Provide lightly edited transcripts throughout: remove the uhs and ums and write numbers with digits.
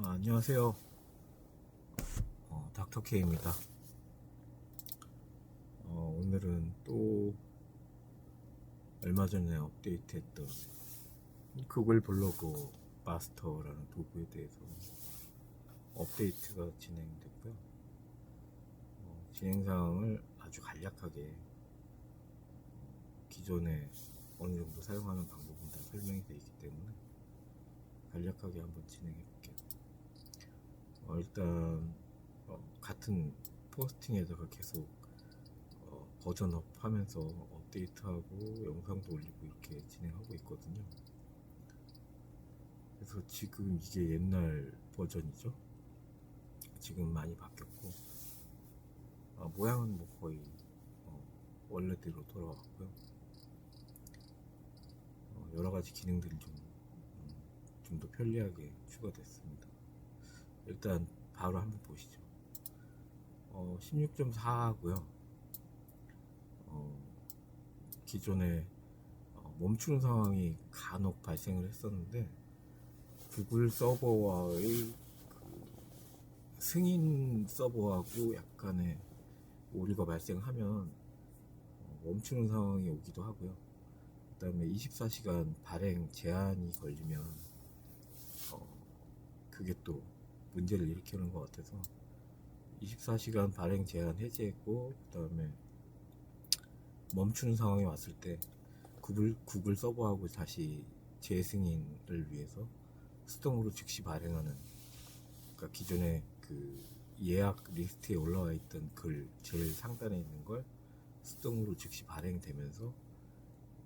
안녕하세요. 닥터 K입니다. 오늘은 또 얼마 전에 업데이트했던 구글 블로그 마스터라는 도구에 대해서 업데이트가 진행됐고요. 진행 사항을 아주 간략하게 기존에 어느 정도 사용하는 방법은 다 설명이 되어 있기 때문에 간략하게 한번 진행해 볼게요. 일단 같은 포스팅에다가 계속 버전업 하면서 업데이트하고 영상도 올리고 이렇게 진행하고 있거든요. 그래서 지금 이게 옛날 버전이죠. 지금 많이 바뀌었고 모양은 뭐 거의 원래대로 돌아왔고요. 여러가지 기능들이 좀 더 편리하게 추가됐습니다. 일단 바로 한번 보시죠. 16.4고요. 기존에 멈추는 상황이 간혹 발생을 했었는데 구글 서버와의 승인 서버하고 약간의 오류가 발생하면 멈추는 상황이 오기도 하고요. 그 다음에 24시간 발행 제한이 걸리면 그게 또 문제를 일으키는 것 같아서 24시간 발행 제한 해제했고, 그 다음에 멈추는 상황이 왔을 때 구글 서버하고 다시 재승인을 위해서 수동으로 즉시 발행하는, 그러니까 기존에 그 예약 리스트에 올라와 있던 글 제일 상단에 있는 걸 수동으로 즉시 발행되면서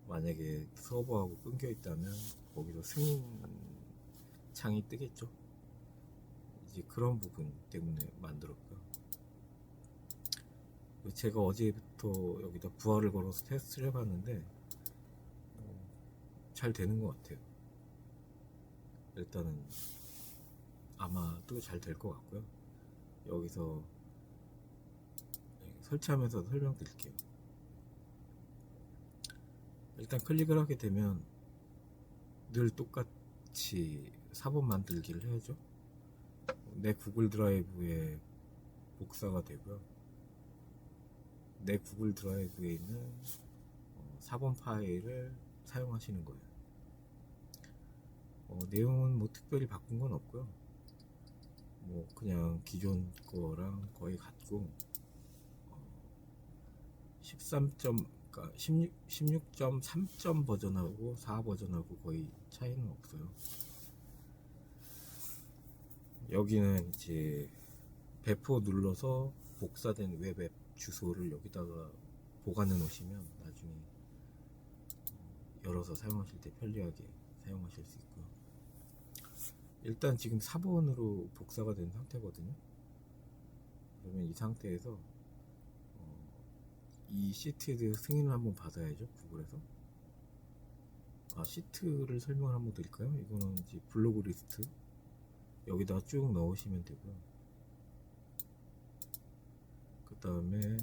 만약에 서버하고 끊겨 있다면 거기서 승인 창이 뜨겠죠. 이제 그런 부분 때문에 만들었고요. 제가 어제부터 여기다 부하를 걸어서 테스트를 해봤는데 잘 되는 것 같아요. 일단은 아마도 잘 될 것 같고요. 여기서 설치하면서 설명드릴게요. 일단 클릭을 하게 되면 늘 똑같이 사본 만들기를 해야죠. 내 구글 드라이브에 복사가 되고요. 내 구글 드라이브에 있는 사본 파일을 사용하시는 거예요. 내용은 뭐 특별히 바꾼 건 없고요. 뭐 그냥 기존 거랑 거의 같고 13. 그러니까 16.3 버전하고 4 버전하고 거의 차이는 없어요. 여기는 이제 배포 눌러서 복사된 웹 주소를 여기다가 보관해 놓으시면 나중에 열어서 사용하실 때 편리하게 사용하실 수 있고요. 일단 지금 4번으로 복사가 된 상태거든요. 그러면 이 상태에서 이 시트에 대해서 승인을 한번 받아야죠, 구글에서. 시트를 설명을 한번 드릴까요? 이거는 이제 블로그 리스트 여기다가 쭉 넣으시면 되고요. 그 다음에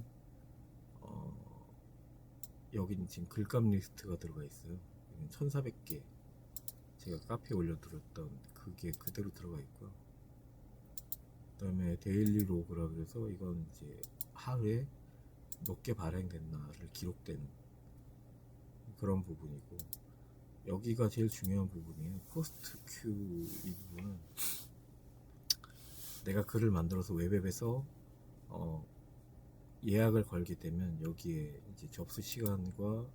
여기는 지금 글감 리스트가 들어가 있어요. 1400개 제가 카페에 올려드렸던 그게 그대로 들어가 있고요. 그 다음에 데일리 로그라 그래서 이건 이제 하루에 몇 개 발행됐나를 기록된 그런 부분이고, 여기가 제일 중요한 부분이에요. 포스트 큐. 이 부분은 내가 글을 만들어서 웹앱에서 예약을 걸게 되면 여기에 이제 접수 시간과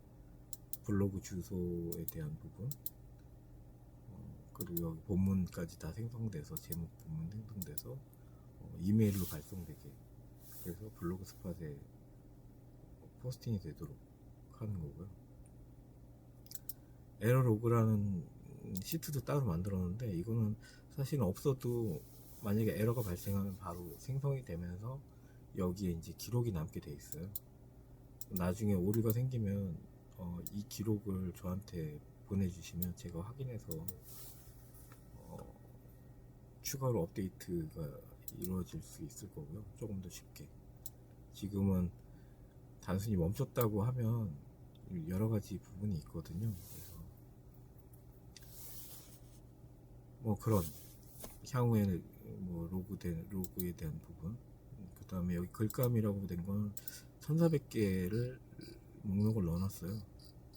블로그 주소에 대한 부분, 그리고 여기 본문까지 다 생성돼서 제목 본문 생성돼서 이메일로 발송되게, 그래서 블로그 스팟에 포스팅이 되도록 하는 거고요. 에러 로그라는 시트도 따로 만들었는데 이거는 사실은 없어도 만약에 에러가 발생하면 바로 생성이 되면서 여기에 이제 기록이 남게 돼 있어요. 나중에 오류가 생기면 이 기록을 저한테 보내주시면 제가 확인해서 추가로 업데이트가 이루어질 수 있을 거고요. 조금 더 쉽게. 지금은 단순히 멈췄다고 하면 여러 가지 부분이 있거든요. 그래서 뭐 그런 향후에 뭐 로그에 대한 부분, 그 다음에 여기 글감이라고 된 건 1400개를 목록을 넣어놨어요.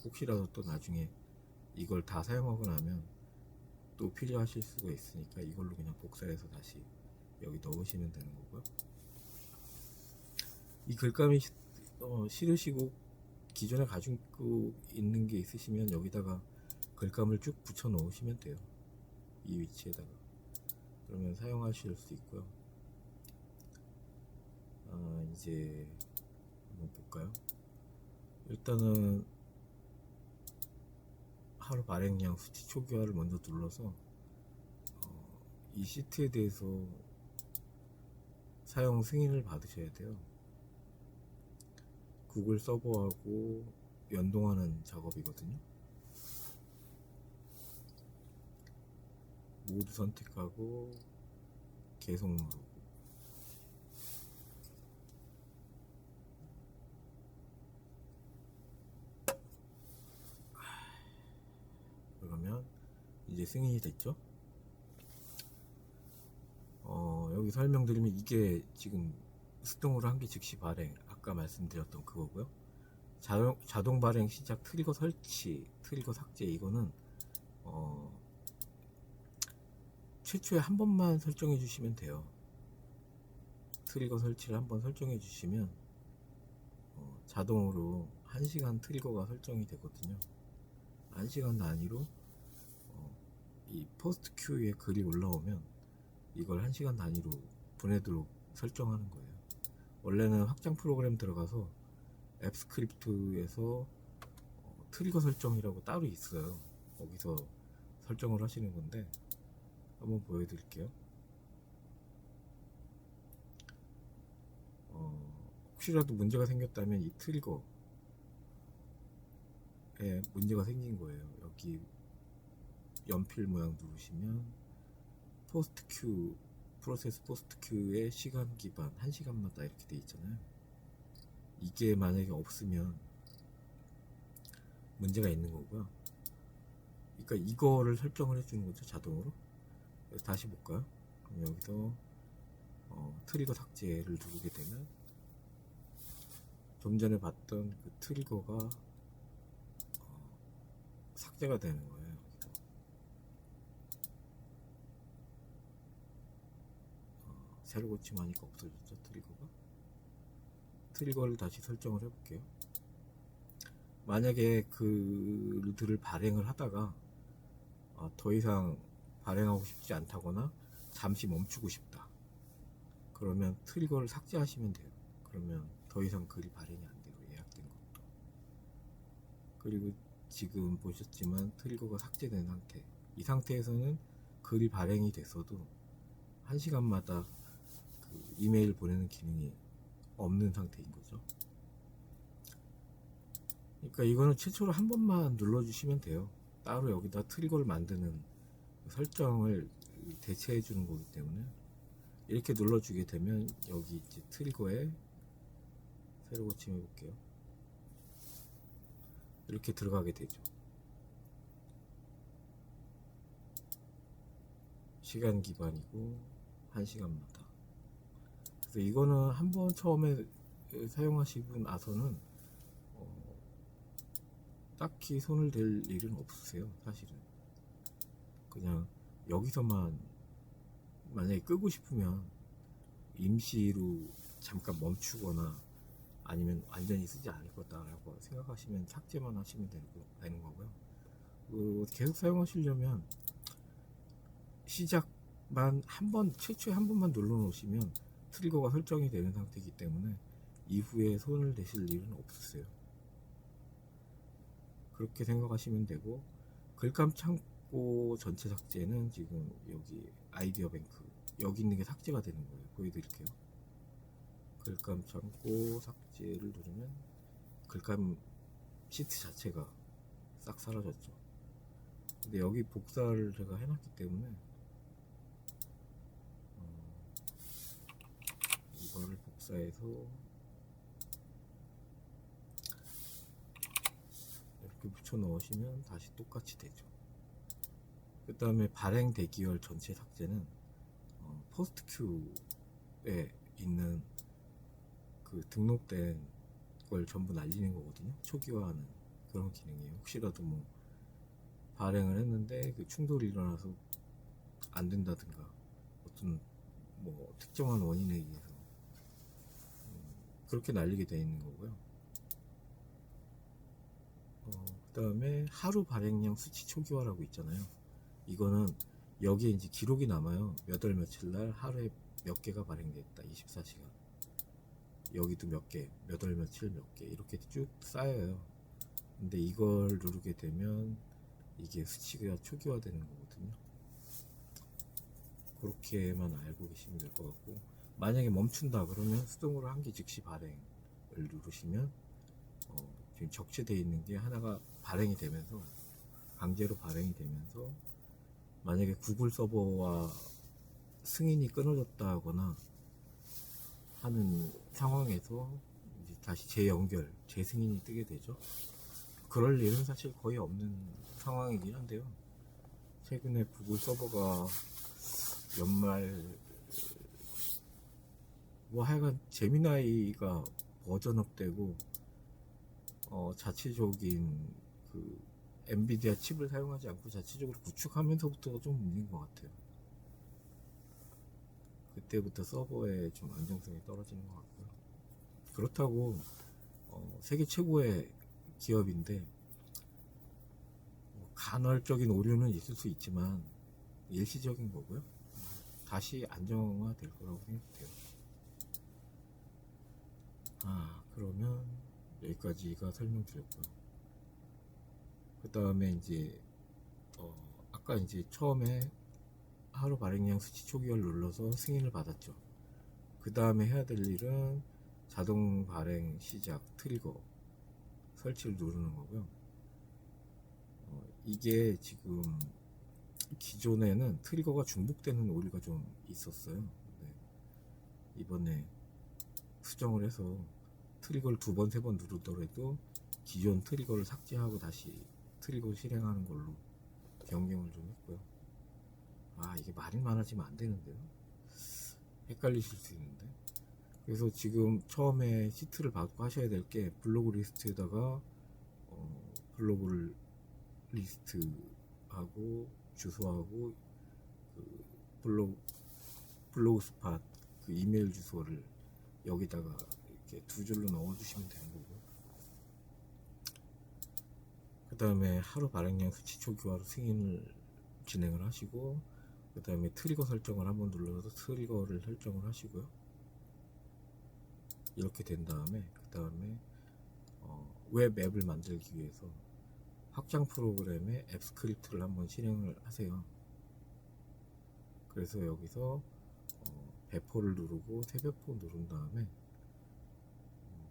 혹시라도 또 나중에 이걸 다 사용하고 나면 또 필요하실 수가 있으니까 이걸로 그냥 복사해서 다시 여기 넣으시면 되는 거고요. 이 글감이 싫으시고 기존에 가지고 있는 게 있으시면 여기다가 글감을 쭉 붙여 넣으시면 돼요. 이 위치에다가. 그러면 사용하실 수 있고요. 이제 한번 볼까요? 일단은 하루 발행량 수치 초기화를 먼저 눌러서 이 시트에 대해서 사용 승인을 받으셔야 돼요. 구글 서버하고 연동하는 작업이거든요. 모두 선택하고 계속 누르고, 그러면 이제 승인이 됐죠. 여기 설명드리면 이게 지금 수동으로 한 게 즉시 발행, 아까 말씀드렸던 그거고요. 자동 발행 시작, 트리거 설치, 트리거 삭제, 이거는 최초에 한 번만 설정해 주시면 돼요. 트리거 설치를 한번 설정해 주시면 자동으로 1시간 트리거가 설정이 되거든요. 1시간 단위로 이 포스트 큐에 글이 올라오면 이걸 1시간 단위로 보내도록 설정하는 거예요. 원래는 확장 프로그램 들어가서 앱 스크립트에서 트리거 설정이라고 따로 있어요. 거기서 설정을 하시는 건데 한번 보여드릴게요. 혹시라도 문제가 생겼다면 이 트리거에 문제가 생긴 거예요. 여기 연필 모양 누르시면 포스트 큐, 프로세스 포스트 큐의 시간 기반 1시간마다 이렇게 돼 있잖아요. 이게 만약에 없으면 문제가 있는 거고요. 그러니까 이거를 설정을 해주는 거죠, 자동으로. 다시 볼까요? 그럼 여기서 트리거 삭제를 누르게 되면 좀 전에 봤던 그 트리거가 삭제가 되는 거예요. 새로 고침하니까 없어졌죠, 트리거가. 트리거를 다시 설정을 해볼게요. 만약에 글들을 발행을 하다가 더 이상 발행하고 싶지 않다거나 잠시 멈추고 싶다, 그러면 트리거를 삭제하시면 돼요. 그러면 더 이상 글이 발행이 안 되고, 예약된 것도. 그리고 지금 보셨지만 트리거가 삭제된 상태, 이 상태에서는 글이 발행이 됐어도 1시간마다 그 이메일 보내는 기능이 없는 상태인 거죠. 그러니까 이거는 최초로 한 번만 눌러주시면 돼요. 따로 여기다 트리거를 만드는 설정을 대체해 주는 거기 때문에 이렇게 눌러주게 되면 여기 이제 트리거에 새로 고침 해볼게요. 이렇게 들어가게 되죠. 시간 기반이고 1시간마다. 그래서 이거는 한번 처음에 사용하시고 나서는 딱히 손을 댈 일은 없으세요, 사실은. 그냥 여기서만 만약에 끄고 싶으면 임시로 잠깐 멈추거나 아니면 완전히 쓰지 않을 거다라고 생각하시면 삭제만 하시면 되는 거고요. 계속 사용하시려면 시작만 최초에 한 번만 눌러 놓으시면 트리거가 설정이 되는 상태이기 때문에 이후에 손을 대실 일은 없으세요. 그렇게 생각하시면 되고, 글감 창고 전체 삭제는 지금 여기 아이디어 뱅크 여기 있는 게 삭제가 되는 거예요. 보여드릴게요. 글감 창고 삭제를 누르면 글감 시트 자체가 싹 사라졌죠. 근데 여기 복사를 제가 해놨기 때문에 이거를 복사해서 이렇게 붙여 넣으시면 다시 똑같이 되죠. 그 다음에 발행 대기열 전체 삭제는 포스트 큐에 있는 그 등록된 걸 전부 날리는 거거든요. 초기화하는 그런 기능이에요. 혹시라도 뭐 발행을 했는데 그 충돌이 일어나서 안 된다든가 어떤 뭐 특정한 원인에 의해서 그렇게 날리게 돼 있는 거고요. 그 다음에 하루 발행량 수치 초기화라고 있잖아요. 이거는 여기에 이제 기록이 남아요. 몇 월 며칠 날 하루에 몇 개가 발행됐다. 24시간. 여기도 몇 개, 몇 월 며칠 몇 개 이렇게 쭉 쌓여요. 근데 이걸 누르게 되면 이게 수치가 초기화되는 거거든요. 그렇게만 알고 계시면 될 것 같고, 만약에 멈춘다 그러면 수동으로 한기 즉시 발행을 누르시면 지금 적재되어 있는 게 하나가 발행이 되면서 강제로 발행이 되면서 만약에 구글 서버와 승인이 끊어졌다거나 하는 상황에서 이제 다시 재연결, 재승인이 뜨게 되죠. 그럴 일은 사실 거의 없는 상황이긴 한데요. 최근에 구글 서버가 연말 뭐 하여간 제미나이가 버전업되고 자체적인 그 엔비디아 칩을 사용하지 않고 자체적으로 구축하면서부터가 좀 문제인 것 같아요. 그때부터 서버의 좀 안정성이 떨어지는 것 같고요. 그렇다고 세계 최고의 기업인데 간헐적인 오류는 있을 수 있지만 일시적인 거고요. 다시 안정화될 거라고 생각돼요. 그러면 여기까지가 설명드렸고요. 그 다음에 이제 아까 이제 처음에 하루 발행량 수치 초기화를 눌러서 승인을 받았죠. 그 다음에 해야 될 일은 자동 발행 시작 트리거 설치를 누르는 거고요. 이게 지금 기존에는 트리거가 중복되는 오류가 좀 있었어요. 네. 이번에 수정을 해서 트리거를 2번, 3번 누르더라도 기존 트리거를 삭제하고 다시 트리거 실행하는 걸로 변경을 좀 했고요. 이게 말이 많아지면 안 되는데요. 헷갈리실 수 있는데. 그래서 지금 처음에 시트를 받고 하셔야 될 게 블로그 리스트에다가 블로그 리스트하고 주소하고 그 블로그 스팟 그 이메일 주소를 여기다가 이렇게 2줄로 넣어주시면 되는 거고, 그 다음에 하루 발행량 수치 초기화로 승인을 진행을 하시고, 그 다음에 트리거 설정을 한번 눌러서 트리거를 설정을 하시고요. 이렇게 된 다음에 그 다음에 웹 앱을 만들기 위해서 확장 프로그램의 앱 스크립트를 한번 실행을 하세요. 그래서 여기서 배포를 누르고 세배포 누른 다음에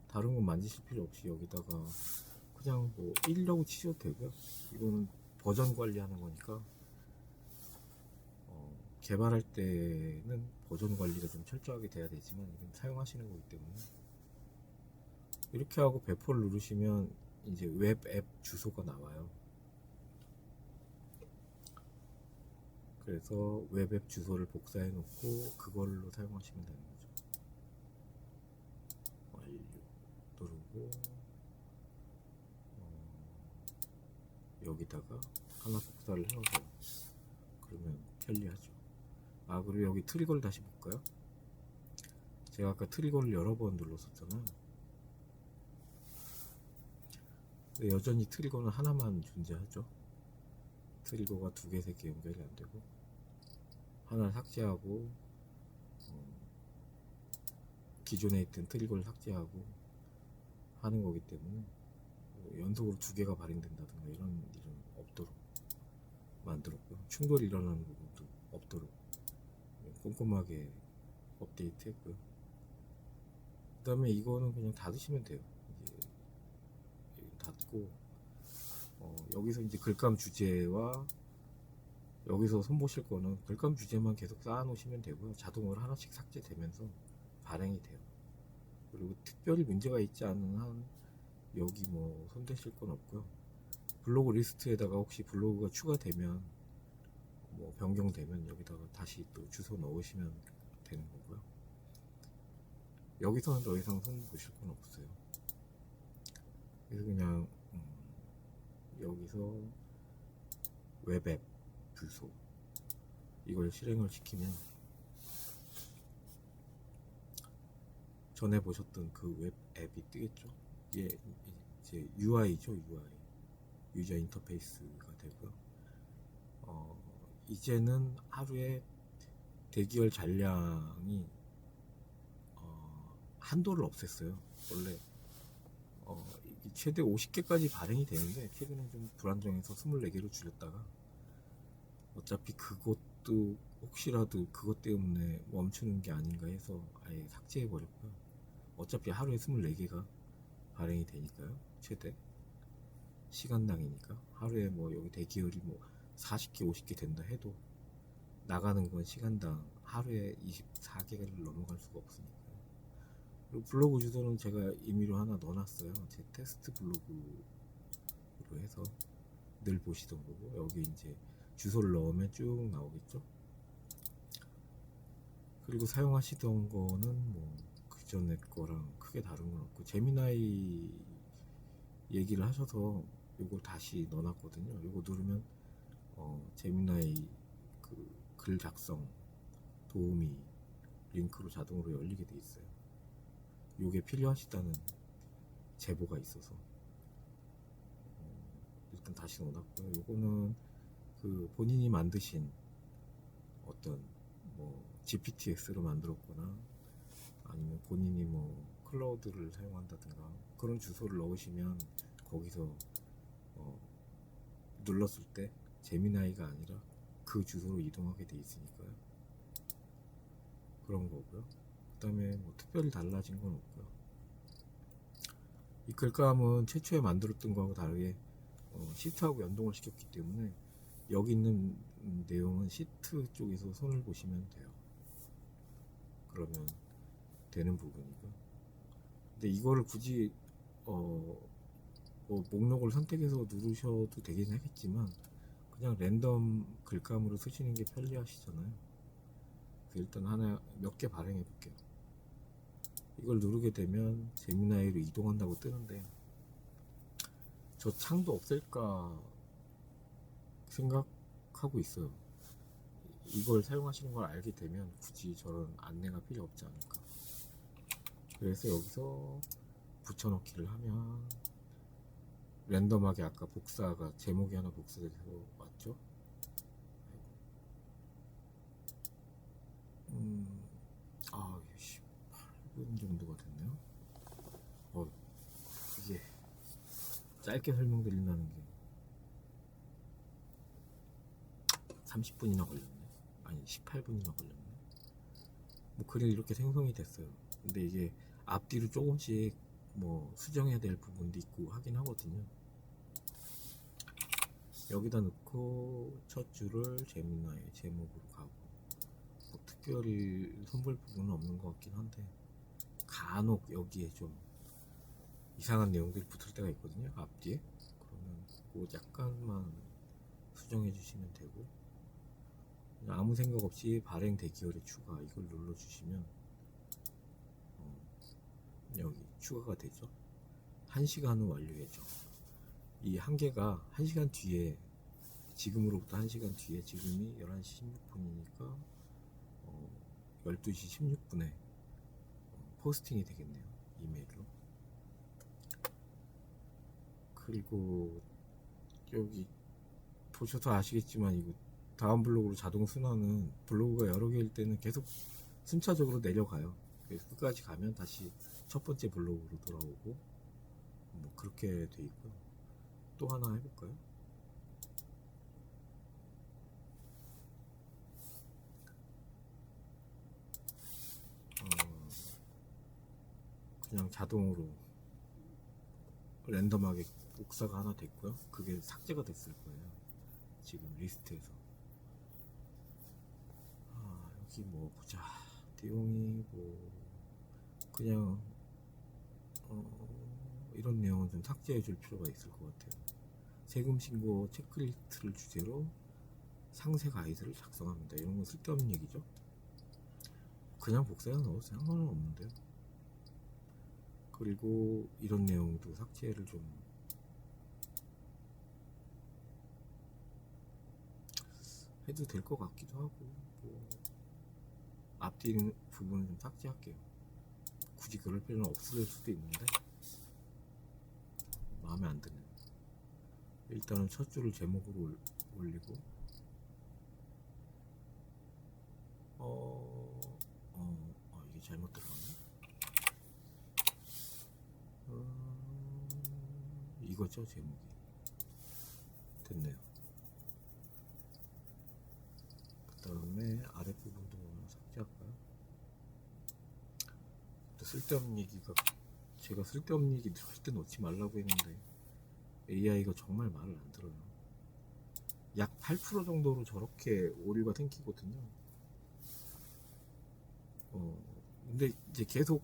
다른 건 만지실 필요 없이 여기다가 그냥 뭐 1이라고 치셔도 되고요. 이거는 버전 관리하는 거니까 개발할 때는 버전 관리가 좀 철저하게 돼야 되지만 이건 사용하시는 거기 때문에 이렇게 하고 배포를 누르시면 이제 웹 앱 주소가 나와요. 그래서 웹 앱 주소를 복사해 놓고 그걸로 사용하시면 되는 거죠. 완료 누르고 여기다가 하나 복사를 해놓으세요. 그러면 편리하죠. 그리고 여기 트리거를 다시 볼까요? 제가 아까 트리거를 여러 번 눌렀었잖아요. 근데 여전히 트리거는 하나만 존재하죠. 트리거가 2개, 3개 연결이 안 되고 하나를 삭제하고 기존에 있던 트리거를 삭제하고 하는 거기 때문에 연속으로 2개가 발행된다든가 이런 일은 없도록 만들었고요. 충돌이 일어나는 부분도 없도록 꼼꼼하게 업데이트 했고요. 그 다음에 이거는 그냥 닫으시면 돼요. 이제 닫고 여기서 이제 글감 주제와 여기서 손보실 거는 글감 주제만 계속 쌓아 놓으시면 되고요. 자동으로 하나씩 삭제되면서 발행이 돼요. 그리고 특별히 문제가 있지 않은 한 여기 뭐 손대실 건 없고요. 블로그 리스트에다가 혹시 블로그가 추가되면 뭐 변경되면 여기다가 다시 또 주소 넣으시면 되는 거고요. 여기서는 더 이상 손 보실 건 없어요. 그래서 그냥 여기서 웹앱 주소 이걸 실행을 시키면 전에 보셨던 그 웹앱이 뜨겠죠. 이게 이제 UI죠. UI 유저 인터페이스가 되고요. 이제는 하루에 대기열 잔량이 한도를 없앴어요. 원래 최대 50개까지 발행이 되는데 최근에 좀 불안정해서 24개로 줄였다가 어차피 그것도 혹시라도 그것 때문에 멈추는 게 아닌가 해서 아예 삭제해 버렸고요. 어차피 하루에 24개가 발행이 되니까요. 최대 시간당이니까 하루에 뭐 여기 대기열이 뭐 40개 50개 된다 해도 나가는 건 시간당 하루에 24개를 넘어갈 수가 없으니까요. 그리고 블로그 주소는 제가 임의로 하나 넣어놨어요. 제 테스트 블로그로 해서 늘 보시던 거고, 여기 이제 주소를 넣으면 쭉 나오겠죠. 그리고 사용하시던 거는 뭐 그전에 거랑 크게 다른 건 없고, 제미나이 얘기를 하셔서 요거 다시 넣어놨거든요. 요거 누르면 제미나이 그 글 작성 도우미 링크로 자동으로 열리게 돼 있어요. 요게 필요하시다는 제보가 있어서 일단 다시 넣어놨고요. 요거는 그 본인이 만드신 어떤 뭐 GPTX로 만들었거나 아니면 본인이 뭐 클라우드를 사용한다든가 그런 주소를 넣으시면 거기서 눌렀을 때 제미나이가 아니라 그 주소로 이동하게 돼 있으니까요. 그런 거고요. 그 다음에 뭐 특별히 달라진 건 없고요. 이 글감은 최초에 만들었던 거하고 다르게 시트하고 연동을 시켰기 때문에 여기 있는 내용은 시트 쪽에서 손을 보시면 돼요. 그러면 되는 부분이고, 근데 이거를 굳이 뭐 목록을 선택해서 누르셔도 되긴 하겠지만 그냥 랜덤 글감으로 쓰시는 게 편리하시잖아요. 그래서 일단 하나 몇 개 발행해 볼게요. 이걸 누르게 되면 제미나이로 이동한다고 뜨는데 저 창도 없앨까 생각하고 있어요. 이걸 사용하시는 걸 알게 되면 굳이 저런 안내가 필요 없지 않을까. 그래서 여기서 붙여넣기를 하면 랜덤하게 아까 복사가 제목이 하나 복사돼서 왔죠. 18분 정도가 됐네요. 이게 짧게 설명드린다는 게 30분이나 걸렸네. 아니 18분이나 걸렸네. 뭐 그래 이렇게 생성이 됐어요. 근데 이게 앞뒤로 조금씩 뭐 수정해야 될 부분도 있고 하긴 하거든요. 여기다 넣고 첫 줄을 제미나이 제목으로 가고 뭐 특별히 손볼 부분은 없는 것 같긴 한데 간혹 여기에 좀 이상한 내용들이 붙을 때가 있거든요. 앞뒤에. 그러면 그거 약간만 수정해 주시면 되고, 아무 생각 없이 발행 대기열의 추가 이걸 눌러 주시면 여기 추가가 되죠. 1시간은 완료 예정. 이 한 개가 1시간 뒤에, 지금으로부터 1시간 뒤에, 지금이 11시 16분이니까 12시 16분에 포스팅이 되겠네요. 이메일로. 그리고 여기 보셔서 아시겠지만 이거 다음 블록으로 자동 순환은 블로그가 여러 개일 때는 계속 순차적으로 내려가요. 그래서 끝까지 가면 다시 첫 번째 블로그로 돌아오고 뭐 그렇게 돼 있고요. 또 하나 해볼까요? 그냥 자동으로 랜덤하게 복사가 하나 됐고요. 그게 삭제가 됐을 거예요. 지금 리스트에서. 여기 뭐 보자. 내용이 뭐 그냥 이런 내용은 좀 삭제해 줄 필요가 있을 것 같아요. 세금 신고 체크리스트를 주제로 상세 가이드를 작성합니다. 이런 건 쓸데없는 얘기죠. 그냥 복사해 넣어도 상관은 없는데요. 그리고 이런 내용도 삭제를 좀 해도 될 것 같기도 하고, 뭐 앞뒤 부분은 좀 삭제할게요. 굳이 그럴 필요는 없을 수도 있는데 마음에 안 드네요. 일단은 첫 줄을 제목으로 올리고 이게 잘못 들어갔네. 이거죠, 제목이. 됐네요. 그 다음에 아랫부분도 삭제할까요? 또 쓸데없는 얘기가, 제가 쓸데없는 얘기 절대 넣지 말라고 했는데 AI가 정말 말을 안 들어요. 약 8% 정도로 저렇게 오류가 생기거든요. 근데 이제 계속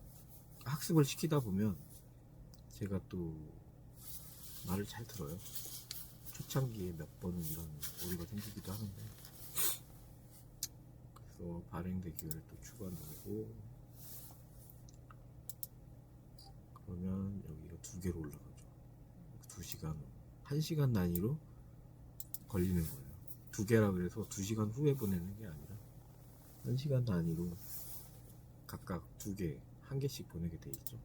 학습을 시키다 보면 제가 또 말을 잘 들어요. 초창기에 몇 번은 이런 오류가 생기기도 하는데, 그래서 발행 대기를 또 추가 누르고, 그러면 여기가 2개로 올라가죠. 2시간, 1시간 단위로 걸리는 거예요. 2개라 그래서 2시간 후에 보내는 게 아니라 1시간 단위로 각각 2개, 1개씩 보내게 돼 있죠.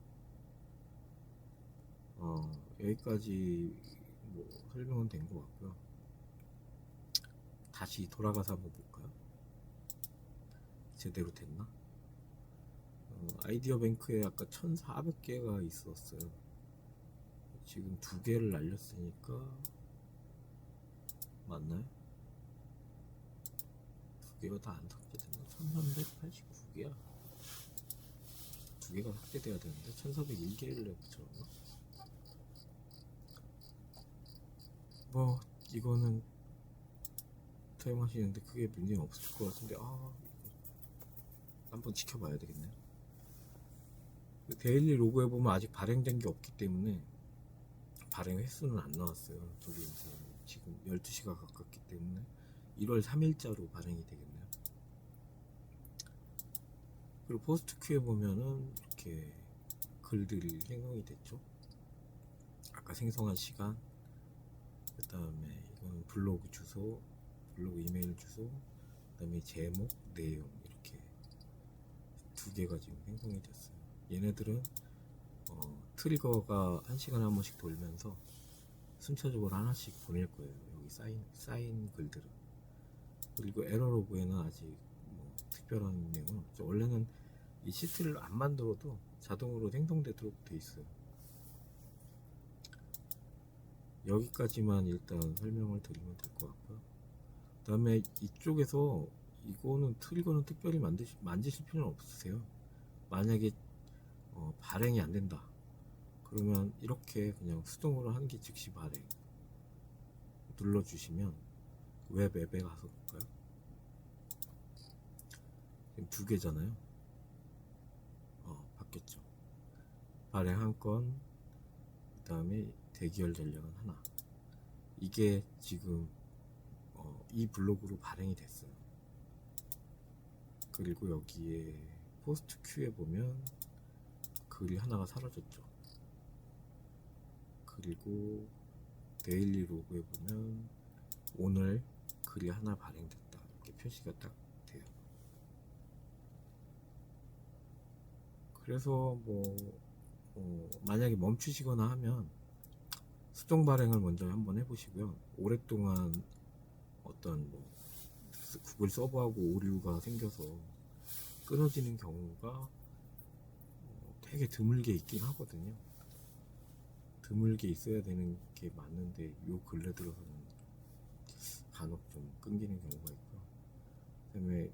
여기까지 뭐 설명은 된 것 같고요. 다시 돌아가서 한번 볼까요? 제대로 됐나? 아이디어 뱅크에 아까 1400개가 있었어요. 지금 2개를 날렸으니까 맞나요? 2개가 다 안 삭제됐나? 1389개야. 2개가 삭제돼야 되는데 1401개를 붙여놨나? 뭐 이거는 사용하시는데 크게 문제는 없을 것 같은데, 한번 지켜봐야 되겠네요. 데일리 로그에 보면 아직 발행된 게 없기 때문에 발행 횟수는 안 나왔어요. 저기 이제 지금 12시가 가깝기 때문에 1월 3일자로 발행이 되겠네요. 그리고 포스트 큐에 보면은 이렇게 글들이 생성이 됐죠. 아까 생성한 시간, 그 다음에 이건 블로그 주소, 블로그 이메일 주소, 그 다음에 제목, 내용, 이렇게 2개가 지금 생성이 됐어요. 얘네들은 트리거가 1시간에 한 번씩 돌면서 순차적으로 하나씩 보낼 거예요. 여기 쌓인 글들은. 그리고 에러 로그에는 아직 뭐 특별한 내용은 없죠. 원래는 이 시트를 안 만들어도 자동으로 생성되도록 돼 있어요. 여기까지만 일단 설명을 드리면 될 것 같고요. 그 다음에 이쪽에서 이거는 트리거는 특별히 만지실 필요는 없으세요. 만약에 발행이 안 된다 그러면 이렇게 그냥 수동으로 한 개 즉시 발행 눌러주시면 웹 앱에 가서 볼까요? 지금 2개잖아요. 바뀌었죠. 발행 1건, 그 다음에 대기열 전략은 하나. 이게 지금 이 블로그로 발행이 됐어요. 그리고 여기에 포스트 큐에 보면 글이 하나가 사라졌죠. 그리고 데일리 로그에 보면 오늘 글이 하나 발행됐다 이렇게 표시가 딱 돼요. 그래서 만약에 멈추시거나 하면 수동 발행을 먼저 한번 해보시고요. 오랫동안 어떤 구글 서버하고 오류가 생겨서 끊어지는 경우가 되게 드물게 있긴 하거든요. 드물게 있어야 되는 게 맞는데 요 근래 들어서는 간혹 좀 끊기는 경우가 있고요. 그 다음에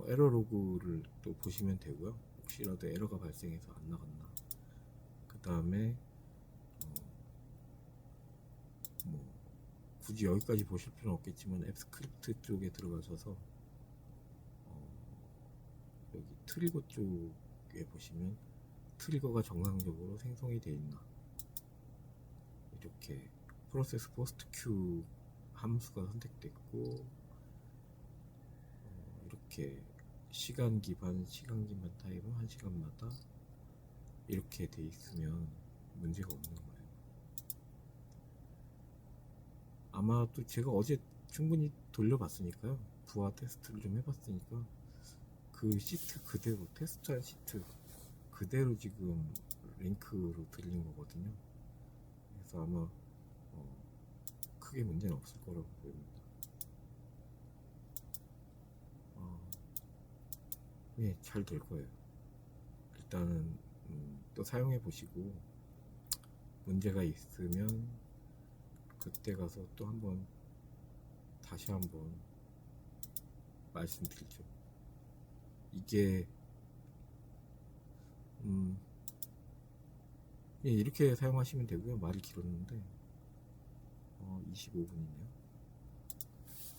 에러 로그를 또 보시면 되고요. 혹시라도 에러가 발생해서 안 나갔나. 그 다음에 굳이 여기까지 보실 필요는 없겠지만 앱 스크립트 쪽에 들어가셔서 여기 트리거 쪽에 보시면 트리거가 정상적으로 생성이 되어 있나, 이렇게 프로세스 포스트 큐 함수가 선택됐고 이렇게 시간 기반 타임은 1시간마다 이렇게 돼 있으면 문제가 없는 거예요. 아마도 제가 어제 충분히 돌려봤으니까요. 부하 테스트를 좀 해봤으니까 그 시트 그대로, 테스트한 시트 그대로 지금 링크로 들린 거거든요. 그래서 아마 크게 문제는 없을 거라고 보입니다. 예, 잘 될 거예요. 일단은 또 사용해 보시고 문제가 있으면 그때 가서 또 한번 다시 한번 말씀드리죠. 이게 예, 이렇게 사용하시면 되고요. 말이 길었는데 25분이네요.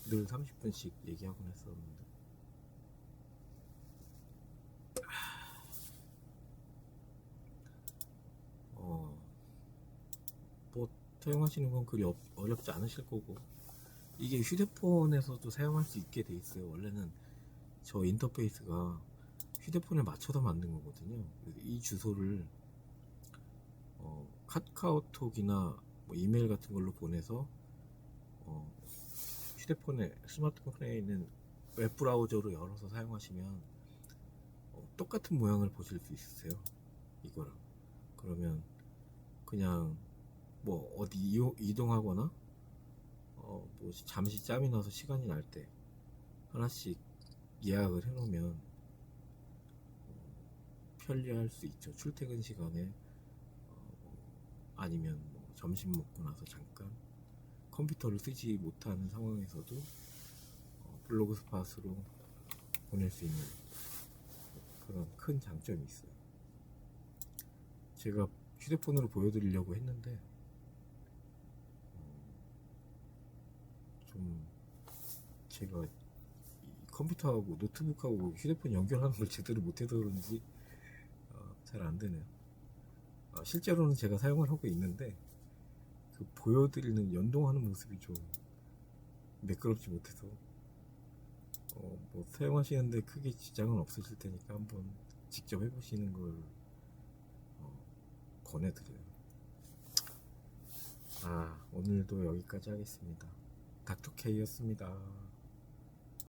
늘 30분씩 얘기하곤 했었는데 뭐 사용하시는 건 그리 어렵지 않으실 거고, 이게 휴대폰에서도 사용할 수 있게 돼 있어요. 원래는 저 인터페이스가 휴대폰에 맞춰서 만든 거거든요. 이 주소를 카카오톡이나 뭐 이메일 같은 걸로 보내서 휴대폰에, 스마트폰에 있는 웹브라우저로 열어서 사용하시면 똑같은 모양을 보실 수 있으세요. 이거랑. 그러면 그냥 뭐 어디 이동하거나 뭐 잠시 짬이 나서 시간이 날 때 하나씩 예약을 해놓으면 편리할 수 있죠. 출퇴근 시간에 아니면 뭐 점심 먹고 나서 잠깐 컴퓨터를 쓰지 못하는 상황에서도 블로그 스팟으로 보낼 수 있는 그런 큰 장점이 있어요. 제가 휴대폰으로 보여드리려고 했는데 좀 제가 컴퓨터하고 노트북하고 휴대폰 연결하는 걸 제대로 못해서 그런지 잘 안되네요. 실제로는 제가 사용을 하고 있는데 그 보여드리는 연동하는 모습이 좀 매끄럽지 못해서 뭐 사용하시는데 크게 지장은 없으실 테니까 한번 직접 해보시는 걸 권해드려요. 오늘도 여기까지 하겠습니다. 닥터케이였습니다.